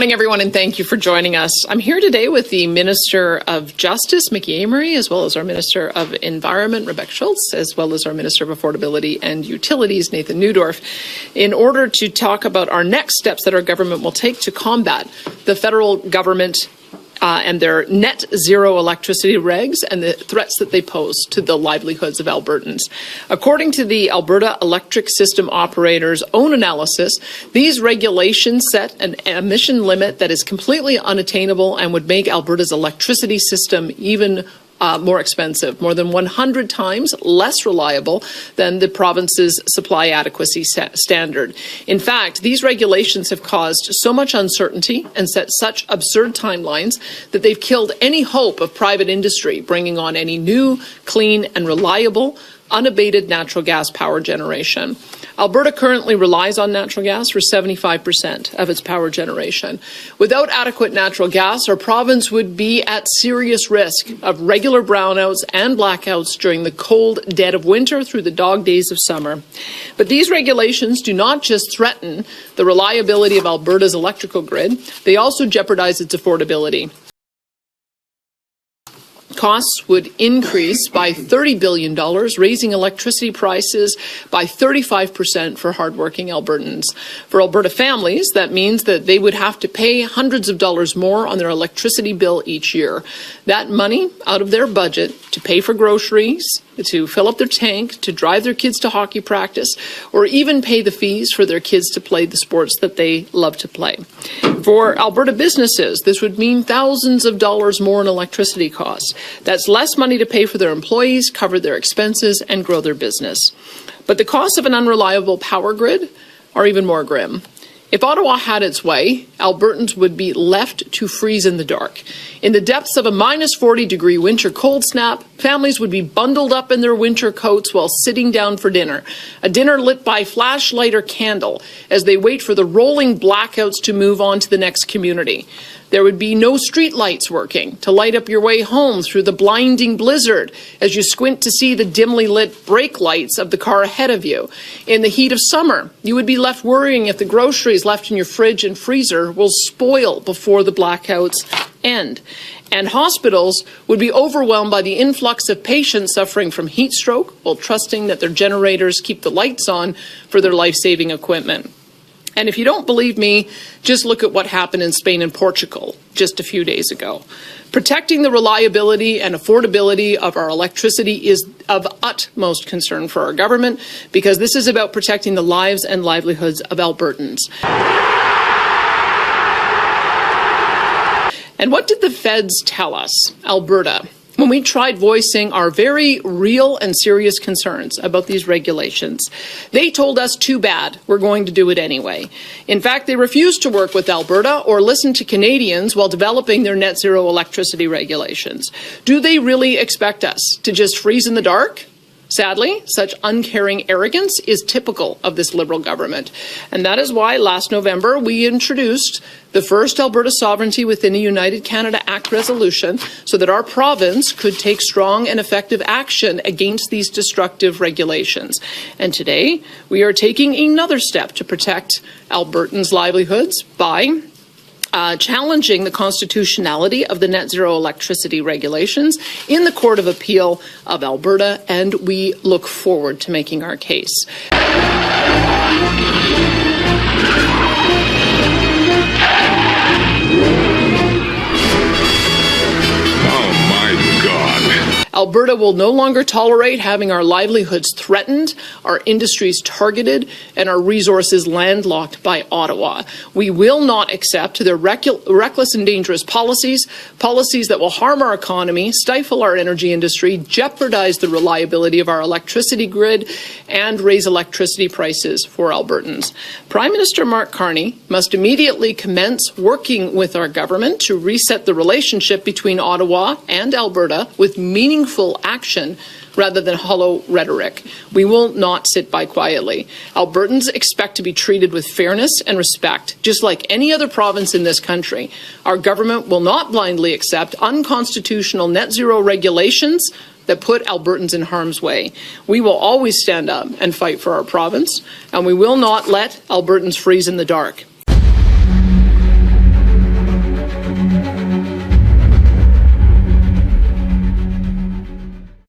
Morning, everyone, and thank you for joining us. I'm here today with the Minister of Justice, Mickey Amery, as well as our Minister of Environment, Rebecca Schultz, as well as our Minister of Affordability and Utilities, Nathan Neudorf, in order to talk about our next steps that our government will take to combat the federal government and their net zero electricity regs and the threats that they pose to the livelihoods of Albertans. According to the Alberta Electric System Operator's own analysis, these regulations set an emission limit that is completely unattainable and would make Alberta's electricity system even more expensive, more than 100 times less reliable than the province's supply adequacy standard. In fact, these regulations have caused so much uncertainty and set such absurd timelines that they've killed any hope of private industry bringing on any new, clean and reliable unabated natural gas power generation. Alberta currently relies on natural gas for 75% of its power generation. Without adequate natural gas, our province would be at serious risk of regular brownouts and blackouts during the cold dead of winter through the dog days of summer. But these regulations do not just threaten the reliability of Alberta's electrical grid, they also jeopardize its affordability. Costs would increase by $30 billion, raising electricity prices by 35% for hardworking Albertans. For Alberta families, that means that they would have to pay hundreds of dollars more on their electricity bill each year. That money out of their budget to pay for groceries, to fill up their tank, to drive their kids to hockey practice, or even pay the fees for their kids to play the sports that they love to play. For Alberta businesses, this would mean thousands of dollars more in electricity costs. That's less money to pay for their employees, cover their expenses, and grow their business. But the costs of an unreliable power grid are even more grim. If Ottawa had its way, Albertans would be left to freeze in the dark. In the depths of a minus 40-degree winter cold snap, families would be bundled up in their winter coats while sitting down for dinner, a dinner lit by flashlight or candle as they wait for the rolling blackouts to move on to the next community. There would be no street lights working to light up your way home through the blinding blizzard as you squint to see the dimly lit brake lights of the car ahead of you. In the heat of summer, you would be left worrying if the groceries left in your fridge and freezer will spoil before the blackouts end. And hospitals would be overwhelmed by the influx of patients suffering from heat stroke while trusting that their generators keep the lights on for their life-saving equipment. And if you don't believe me, just look at what happened in Spain and Portugal just a few days ago. Protecting the reliability and affordability of our electricity is of utmost concern for our government because this is about protecting the lives and livelihoods of Albertans. And what did the feds tell us, Alberta, when we tried voicing our very real and serious concerns about these regulations? They told us, too bad, we're going to do it anyway. In fact, they refused to work with Alberta or listen to Canadians while developing their net zero electricity regulations. Do they really expect us to just freeze in the dark? Sadly, such uncaring arrogance is typical of this Liberal government. And that is why last November we introduced the first Alberta Sovereignty within a United Canada Act resolution so that our province could take strong and effective action against these destructive regulations. And today we are taking another step to protect Albertans' livelihoods by challenging the constitutionality of the net zero electricity regulations in the Court of Appeal of Alberta, and we look forward to making our case. Alberta will no longer tolerate having our livelihoods threatened, our industries targeted, and our resources landlocked by Ottawa. We will not accept their reckless and dangerous policies that will harm our economy, stifle our energy industry, jeopardize the reliability of our electricity grid, and raise electricity prices for Albertans. Prime Minister Mark Carney must immediately commence working with our government to reset the relationship between Ottawa and Alberta with meaningful action rather than hollow rhetoric. We will not sit by quietly. Albertans expect to be treated with fairness and respect, just like any other province in this country. Our government will not blindly accept unconstitutional net zero regulations that put Albertans in harm's way. We will always stand up and fight for our province, and we will not let Albertans freeze in the dark.